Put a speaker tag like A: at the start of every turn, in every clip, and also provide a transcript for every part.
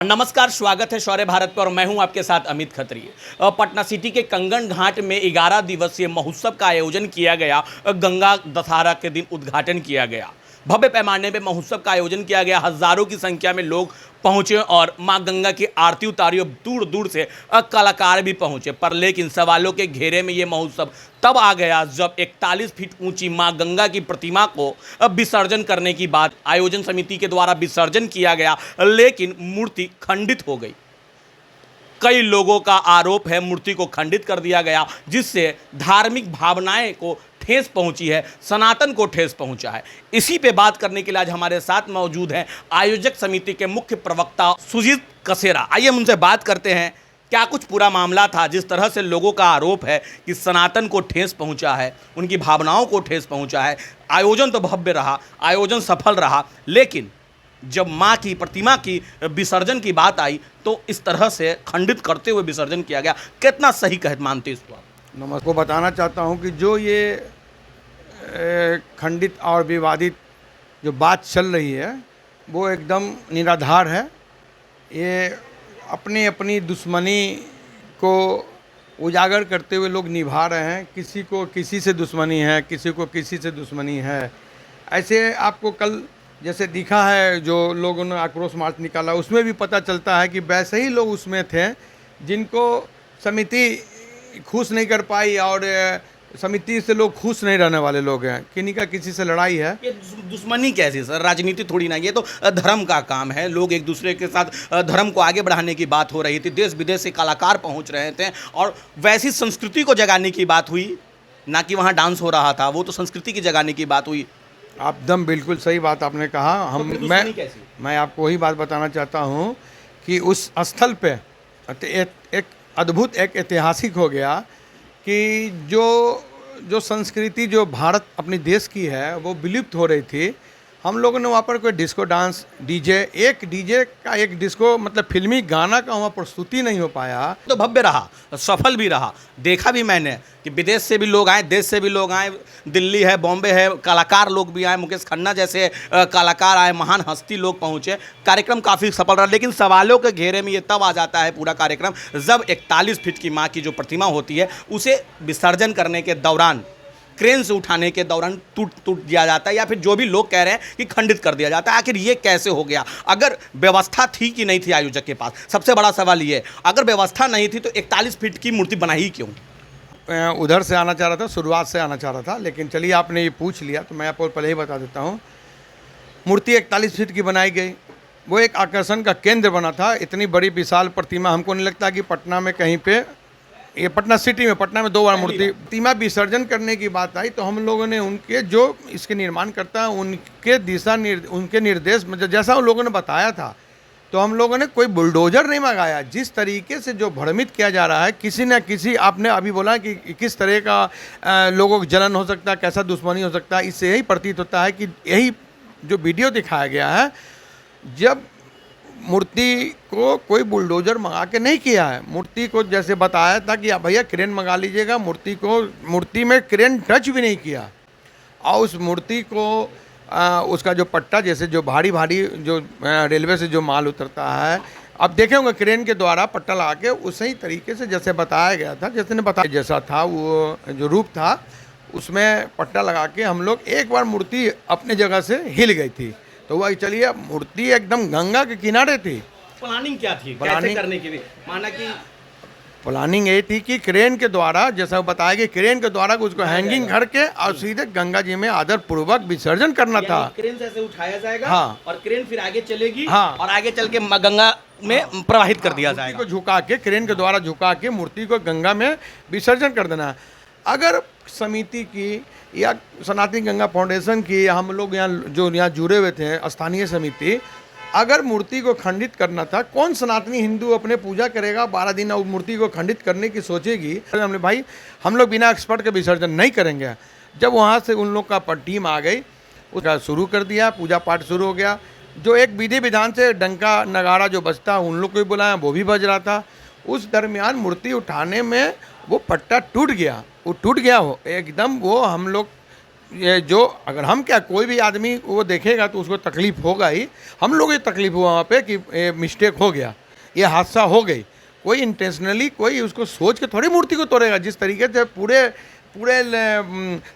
A: नमस्कार, स्वागत है शौर्य भारत पर और मैं हूं आपके साथ अमित खत्री। पटना सिटी के कंगन घाट में 11 दिवसीय महोत्सव का आयोजन किया गया। गंगा दशहरा के दिन उद्घाटन किया गया। भव्य पैमाने पे महोत्सव का आयोजन किया गया। हजारों की संख्या में लोग पहुंचे और मां गंगा की आरती उतारी और दूर दूर से कलाकार भी पहुंचे। पर लेकिन सवालों के घेरे में ये महोत्सव तब आ गया जब 41 फीट ऊंची मां गंगा की प्रतिमा को विसर्जन करने की बात आयोजन समिति के द्वारा विसर्जन किया गया, लेकिन मूर्ति खंडित हो गई। कई लोगों का आरोप है मूर्ति को खंडित कर दिया गया, जिससे धार्मिक भावनाएं को ठेस पहुंची है, सनातन को ठेस पहुंचा है। इसी पे बात करने के लिए आज हमारे साथ मौजूद हैं आयोजक समिति के मुख्य प्रवक्ता सुजीत कसेरा। आइए हम उनसे बात करते हैं, क्या कुछ पूरा मामला था। जिस तरह से लोगों का आरोप है कि सनातन को ठेस पहुंचा है, उनकी भावनाओं को ठेस पहुंचा है। आयोजन तो भव्य रहा, आयोजन सफल रहा, लेकिन जब माँ की प्रतिमा की विसर्जन की बात आई तो इस तरह से खंडित करते हुए विसर्जन किया गया। कितना सही मानते इसको आप?
B: नमस्कार। को बताना चाहता हूं कि जो ये खंडित और विवादित जो बात चल रही है वो एकदम निराधार है। ये अपनी अपनी दुश्मनी को उजागर करते हुए लोग निभा रहे हैं। किसी को किसी से दुश्मनी है, किसी को किसी से दुश्मनी है। ऐसे आपको कल जैसे दिखा है, जो लोगों ने आक्रोश मार्च निकाला, उसमें भी पता चलता है कि वैसे ही लोग उसमें थे जिनको समिति खुश नहीं कर पाई और समिति से लोग खुश नहीं रहने वाले लोग हैं। किन्हीं का किसी से लड़ाई है।
A: ये दुश्मनी कैसी सर? राजनीति थोड़ी ना, ये तो धर्म का काम है। लोग एक दूसरे के साथ धर्म को आगे बढ़ाने की बात हो रही थी। देश विदेश से कलाकार पहुंच रहे थे और वैसी संस्कृति को जगाने की बात हुई, ना कि वहाँ डांस हो रहा था। वो तो संस्कृति की जगाने की बात हुई।
B: आप एकदम बिल्कुल सही बात आपने कहा।
A: तो
B: मैं आपको वही बात बताना चाहता हूँ कि उस स्थल पे एक अद्भुत, एक ऐतिहासिक हो गया कि जो संस्कृति जो भारत अपने देश की है वो विलुप्त हो रही थी। हम लोगों ने वहाँ पर कोई डिस्को डांस, डीजे का एक डिस्को मतलब फिल्मी गाना का वहाँ प्रस्तुति नहीं हो पाया।
A: तो भव्य रहा, सफल भी रहा। देखा भी मैंने कि विदेश से भी लोग आए, देश से भी लोग आए, दिल्ली है, बॉम्बे है, कलाकार लोग भी आए, मुकेश खन्ना जैसे कलाकार आए, महान हस्ती लोग पहुँचे। कार्यक्रम काफ़ी सफल रहा, लेकिन सवालों के घेरे में ये तब आ जाता है पूरा कार्यक्रम जब 41 फीट की माँ की जो प्रतिमा होती है उसे विसर्जन करने के दौरान, क्रेन से उठाने के दौरान टूट दिया जाता है, या फिर जो भी लोग कह रहे हैं कि खंडित कर दिया जाता है। आखिर ये कैसे हो गया? अगर व्यवस्था थी कि नहीं थी आयोजक के पास? सबसे बड़ा सवाल ये है, अगर व्यवस्था नहीं थी तो 41 फीट की मूर्ति बनाई क्यों?
B: उधर से आना चाह रहा था, शुरुआत से आना चाह रहा था, लेकिन चलिए आपने ये पूछ लिया तो मैं आपको पहले ही बता देता हूँ। मूर्ति 41 फीट की बनाई गई। वो एक आकर्षण का केंद्र बना था। इतनी बड़ी विशाल प्रतिमा हमको नहीं लगता कि पटना में कहीं पे, ये पटना सिटी में, पटना में 2 बार मूर्ति प्रतिमा विसर्जन करने की बात आई तो हम लोगों ने उनके जो इसके निर्माण करता है उनके निर्देश मतलब जैसा उन लोगों ने बताया था, तो हम लोगों ने कोई बुलडोजर नहीं मंगाया। जिस तरीके से जो भ्रमित किया जा रहा है, किसी न किसी, आपने अभी बोला कि किस तरह का लोगों को जलन हो सकता है, कैसा दुश्मनी हो सकता है, इससे यही प्रतीत होता है कि यही जो वीडियो दिखाया गया है, जब मूर्ति को कोई बुलडोजर मंगा के नहीं किया है। मूर्ति को जैसे बताया था कि आप भैया क्रेन मंगा लीजिएगा, मूर्ति में क्रेन टच भी नहीं किया। और उस मूर्ति को उसका जो पट्टा, जैसे जो भारी जो रेलवे से जो माल उतरता है, अब देखे होंगे क्रेन के द्वारा पट्टा लगा के उसी तरीके से जैसे बताया गया था, जैसे ने बताया जैसा था वो जो रूप था, उसमें पट्टा लगा के हम लोग एक बार मूर्ति अपने जगह से हिल गई थी। तो वही चलिए, मूर्ति एकदम गंगा के किनारे थी।
A: प्लानिंग क्या थी कैसे करने की? माना कि
B: प्लानिंग ये थी कि क्रेन के द्वारा, जैसा बताया कि क्रेन के द्वारा उसको हैंगिंग करके और सीधे गंगा जी में आदर पूर्वक विसर्जन करना था।
A: क्रेन से ऐसे उठाया जाएगा,
B: हाँ,
A: और क्रेन फिर आगे चलेगी,
B: हाँ, और
A: आगे चल के गंगा में प्रवाहित कर दिया जाएगा।
B: को झुका के, क्रेन के द्वारा झुका के मूर्ति को गंगा में विसर्जन कर देना। अगर समिति की या सनातन गंगा फाउंडेशन की, हम लोग यहाँ जुड़े हुए थे, स्थानीय समिति, अगर मूर्ति को खंडित करना था, कौन सनातनी हिंदू अपने पूजा करेगा 12 दिन और मूर्ति को खंडित करने की सोचेगी? हमने भाई, हम लोग बिना एक्सपर्ट के विसर्जन नहीं करेंगे। जब वहाँ से उन लोग का टीम आ गई, उसका शुरू कर दिया, पूजा पाठ शुरू हो गया। जो एक विधि विधान से डंका नगाड़ा जो बजता, उन लोग को भी बुलाया, वो भी बज रहा था। उस दरमियान मूर्ति उठाने में वो पट्टा टूट गया, वो टूट गया हो एकदम। वो हम लोग ये जो अगर हम क्या कोई भी आदमी वो देखेगा तो उसको तकलीफ होगा ही। हम लोग ये तकलीफ हुआ वहाँ पे कि मिस्टेक हो गया, ये हादसा हो गई। कोई इंटेंशनली कोई उसको सोच के थोड़ी मूर्ति को तोड़ेगा। जिस तरीके से पूरे पूरे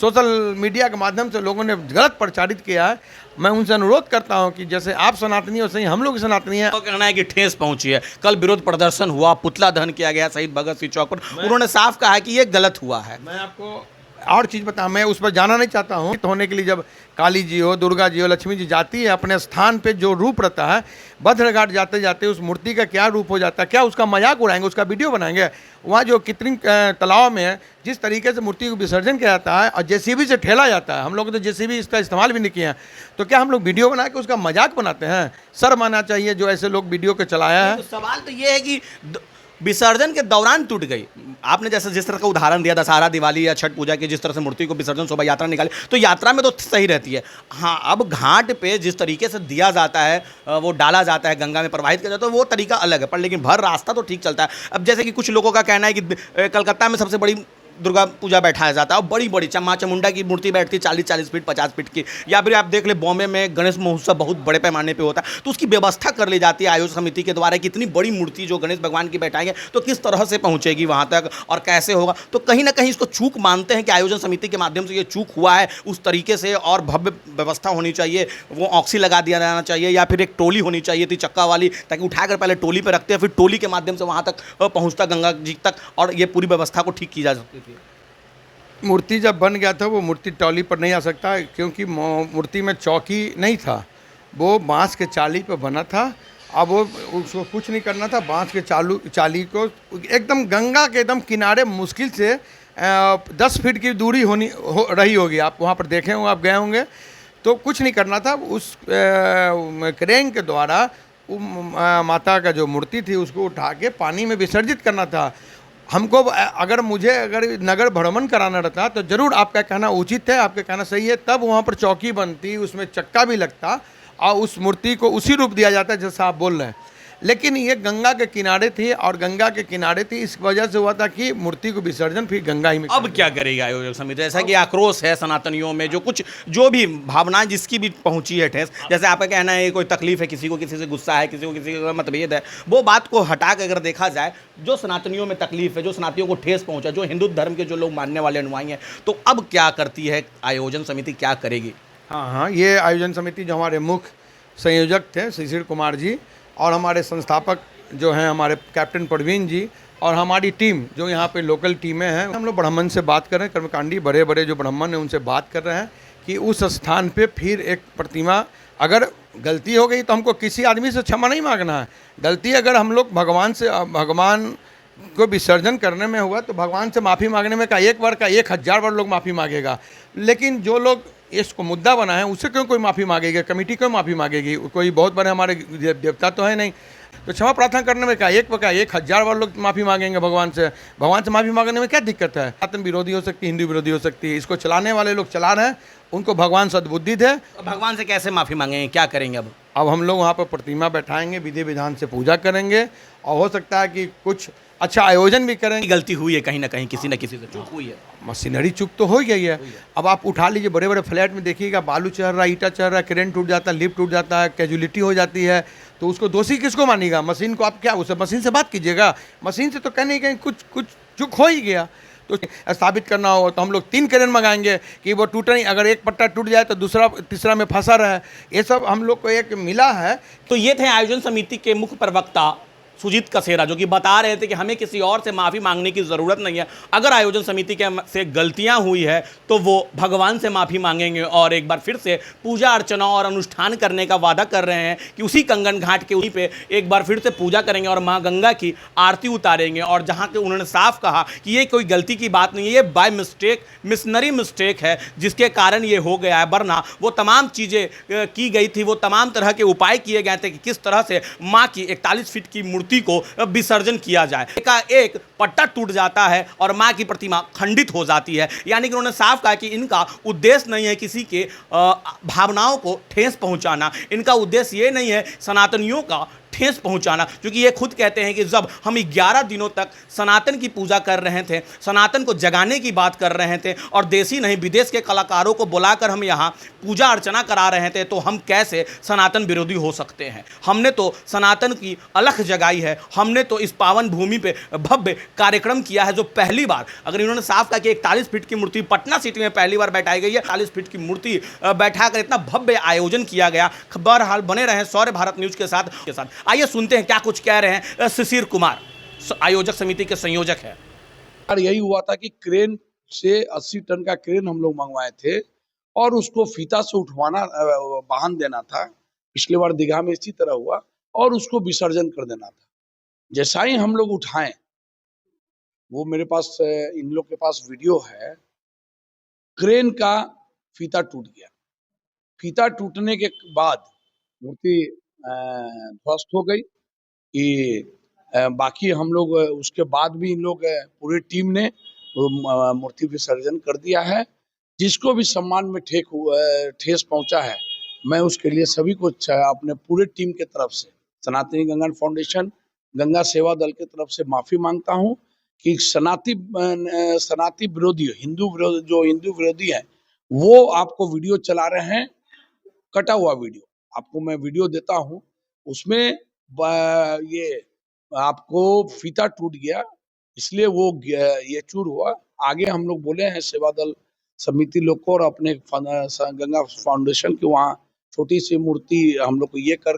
B: सोशल मीडिया के माध्यम से लोगों ने गलत प्रचारित किया है, मैं उनसे अनुरोध करता हूं कि जैसे आप सनातनी हो सही हम लोग सनातनी हैं।
A: तो कहना है कि ठेस पहुंची है। कल विरोध प्रदर्शन हुआ, पुतला दहन किया गया शहीद भगत सिंह चौक पर, उन्होंने साफ कहा है कि ये गलत हुआ है।
B: मैं आपको और चीज़ बताऊं, मैं उस पर जाना नहीं चाहता हूँ। तो होने के लिए जब काली जी हो, दुर्गा जी हो, लक्ष्मी जी जाती है अपने स्थान पे, जो रूप रहता है, भद्रघाट जाते जाते उस मूर्ति का क्या रूप हो जाता है, क्या उसका मजाक उड़ाएंगे, उसका वीडियो बनाएंगे। वहाँ जो कृत्रिम तालाब में है, जिस तरीके से मूर्ति को विसर्जन किया जाता है और जेसीबी से ठेला जाता है, हम लोग तो जेसीबी इसका इस्तेमाल भी नहीं किए हैं, तो क्या हम लोग वीडियो बना के उसका मजाक बनाते हैं? शर्म आना चाहिए जो ऐसे लोग वीडियो को चलाया है।
A: तो सवाल तो ये है कि विसर्जन के दौरान टूट गई। आपने जैसे जिस तरह का उदाहरण दिया दशहरा, दिवाली या छठ पूजा के, जिस तरह से मूर्ति को विसर्जन शोभा यात्रा निकाले, तो यात्रा में तो सही रहती है। हाँ, अब घाट पे जिस तरीके से दिया जाता है, वो डाला जाता है, गंगा में प्रवाहित किया जाता है, वो तरीका अलग है, पर लेकिन भर रास्ता तो ठीक चलता है। अब जैसे कि कुछ लोगों का कहना है कि कलकत्ता में सबसे बड़ी दुर्गा पूजा बैठाया जाता है और बड़ी बड़ी माँ चामुंडा की मूर्ति बैठती है 40-40 फीट 50 फीट की। या फिर आप देख ले बॉम्बे में गणेश महोत्सव बहुत बड़े पैमाने पे होता है, तो उसकी व्यवस्था कर ली जाती है आयोजन समिति के द्वारा कि इतनी बड़ी मूर्ति जो गणेश भगवान की बैठाएंगे तो किस तरह से पहुंचेगी वहाँ तक और कैसे होगा। तो कहीं ना कहीं इसको चूक मानते हैं कि आयोजन समिति के माध्यम से ये चूक हुआ है, उस तरीके से और भव्य व्यवस्था होनी चाहिए, वो ऑक्सी लगा दिया जाना चाहिए या फिर एक टोली होनी चाहिए थी चक्का वाली, ताकि उठाकर पहले टोली पर रखते हैं, फिर टोली के माध्यम से वहाँ तक पहुँचता गंगा जी तक और ये पूरी व्यवस्था को ठीक की जा सकती थी।
B: मूर्ति जब बन गया था वो मूर्ति टॉली पर नहीं आ सकता, क्योंकि मूर्ति में चौकी नहीं था, वो बांस के चाली पर बना था। अब वो उसको कुछ नहीं करना था, बांस के चाली को एकदम गंगा के एकदम किनारे मुश्किल से 10 फीट की दूरी रही होगी। आप वहाँ पर देखे होंगे, आप गए होंगे, तो कुछ नहीं करना था। उस क्रेन के द्वारा माता का जो मूर्ति थी उसको उठा के पानी में विसर्जित करना था। हमको अगर नगर भ्रमण कराना रहता तो ज़रूर आपका कहना उचित है, आपका कहना सही है, तब वहाँ पर चौकी बनती, उसमें चक्का भी लगता और उस मूर्ति को उसी रूप दिया जाता है जैसा आप बोल रहे हैं। लेकिन ये गंगा के किनारे थी और गंगा के किनारे थी, इस वजह से हुआ था कि मूर्ति को विसर्जन फिर गंगा ही में।
A: अब क्या करेगा आयोजक समिति? ऐसा कि आक्रोश है सनातनियों में, जो भी भावनाएं जिसकी भी पहुंची है ठेस, जैसे आपका कहना है कोई तकलीफ है, किसी को किसी से गुस्सा है, किसी को किसी का मतभेद है, वो बात को हटा के अगर देखा जाए, जो सनातनियों में तकलीफ है, जो सनातनियों को ठेस पहुंचा, जो हिंदू धर्म के जो लोग मानने वाले अनुयायी हैं, तो अब क्या करती है आयोजन समिति, क्या करेगी?
B: हाँ, ये आयोजन समिति जो हमारे मुख्य संयोजक थे शिशिर कुमार जी और हमारे संस्थापक जो हैं हमारे कैप्टन प्रवीण जी और हमारी टीम जो यहाँ पे लोकल टीमें हैं, हम लोग ब्राह्मण से बात कर रहे हैं, कर्मकांडी बड़े बड़े जो ब्राह्मण हैं उनसे बात कर रहे हैं कि उस स्थान पे फिर एक प्रतिमा, अगर गलती हो गई तो हमको किसी आदमी से क्षमा नहीं मांगना है। गलती अगर हम लोग भगवान को विसर्जन करने में हुआ तो भगवान से माफ़ी मांगने में का एक बार का 1000 बार लोग माफ़ी मांगेगा, लेकिन जो लोग इसको मुद्दा बनाए उसे क्यों कोई माफ़ी मांगेगा? कमेटी क्यों माफ़ी मांगेगी? कोई बहुत बड़े हमारे देवता तो है नहीं। तो क्षमा प्रार्थना करने में क्या 1000 बार लोग माफ़ी मांगेंगे भगवान से माफ़ी मांगने में क्या दिक्कत है? आतंक विरोधी हो सकती है, हिंदू विरोधी हो सकती है, इसको चलाने वाले लोग चला रहे हैं, उनको भगवान सद्बुद्धि दे।
A: भगवान से कैसे माफ़ी मांगेंगे, क्या करेंगे?
B: अब हम लोग वहाँ पर प्रतिमा बैठाएंगे, विधि विधान से पूजा करेंगे और हो सकता है कि कुछ अच्छा आयोजन भी करेंगे।
A: गलती हुई है कहीं ना कहीं, किसी न किसी से चूक हुई है,
B: मशीनरी चूक तो हो गई है। अब आप उठा लीजिए, बड़े बड़े फ्लैट में देखिएगा, बालू चढ़ रहा है, ईटा चढ़ रहा है, क्रेन टूट जाता है, लिफ्ट टूट जाता है, कैजुअलिटी हो जाती है, तो उसको दोषी किसको मानिएगा? मशीन को। आप क्या उसे मशीन से बात कीजिएगा? मशीन से तो कहीं नहीं कहीं कुछ चूक हो ही गया। तो स्थापित करना हो तो हम लोग 3 क्रेन मंगाएंगे कि वो टूटे नहीं, अगर एक पट्टा टूट जाए तो तीसरा में फंसा रहे। ये सब हम लोग को एक मिला है।
A: तो ये थे आयोजन समिति के मुख्य प्रवक्ता सुजीत कसेरा, जो कि बता रहे थे कि हमें किसी और से माफ़ी मांगने की ज़रूरत नहीं है। अगर आयोजन समिति के से गलतियां हुई है तो वो भगवान से माफ़ी मांगेंगे और एक बार फिर से पूजा अर्चना और अनुष्ठान करने का वादा कर रहे हैं कि उसी कंगन घाट के वहीं पे एक बार फिर से पूजा करेंगे और माँ गंगा की आरती उतारेंगे। और जहाँ के उन्होंने साफ कहा कि ये कोई गलती की बात नहीं है, ये बाय मिस्टेक, मिशनरी मिस्टेक है जिसके कारण ये हो गया है, वरना वो तमाम चीज़ें की गई थी, वो तमाम तरह के उपाय किए गए थे कि किस तरह से माँ की 41 फीट की मूर्ति को विसर्जन किया जाए। एक पट्टा टूट जाता है और मां की प्रतिमा खंडित हो जाती है। यानी कि उन्होंने साफ कहा कि इनका उद्देश्य नहीं है किसी के भावनाओं को ठेस पहुंचाना, इनका उद्देश्य ये नहीं है सनातनियों का ठेस पहुंचाना, क्योंकि ये खुद कहते हैं कि जब हम 11 दिनों तक सनातन की पूजा कर रहे थे, सनातन को जगाने की बात कर रहे थे और देसी नहीं विदेश के कलाकारों को बुलाकर हम यहाँ पूजा अर्चना करा रहे थे, तो हम कैसे सनातन विरोधी हो सकते हैं। हमने तो सनातन की अलख जगाई है, हमने तो इस पावन भूमि पे भव्य कार्यक्रम किया है, जो पहली बार, अगर इन्होंने साफ कहा कि 41 फीट की मूर्ति पटना सिटी में पहली बार बैठाई गई है, 40 फीट की मूर्ति बैठाकर इतना भव्य आयोजन किया गया। बहरहाल बने रहे शौर्य भारत न्यूज के साथ। आइए सुनते हैं क्या कुछ कह रहे हैं शिशिर कुमार, आयोजक समिति के संयोजक है।
C: और यही हुआ था कि क्रेन से 80 टन का क्रेन हम लोग मंगवाए थे और उसको फीता से उठवाना, वाहन देना था। पिछले बार दीघा में इसी तरह हुआ और उसको विसर्जन कर देना था। जैसा ही हम लोग उठाएं, वो मेरे पास, इन लोग के पास वीडियो है, क्रेन का फीता टूट गया। फीता टूटने के बाद मूर्ति ध्वस्त हो गई। बाकी हम लोग उसके बाद भी इन लोग पूरी टीम ने मूर्ति विसर्जन कर दिया है। जिसको भी सम्मान में ठेस पहुंचा है, मैं उसके लिए सभी को अपने पूरे टीम के तरफ से, सनातनी गंगा फाउंडेशन, गंगा सेवा दल के तरफ से माफी मांगता हूं कि सनाती विरोधी, हिंदू विरोधी है, वो आपको वीडियो चला रहे हैं, कटा हुआ वीडियो। आपको मैं वीडियो देता हूं, उसमें ये आपको फीता टूट गया, इसलिए वो ये चूर हुआ। आगे हम लोग बोले हैं सेवा दल समिति लोग को और अपने गंगा फाउंडेशन की वहाँ छोटी सी मूर्ति हम लोग को ये कर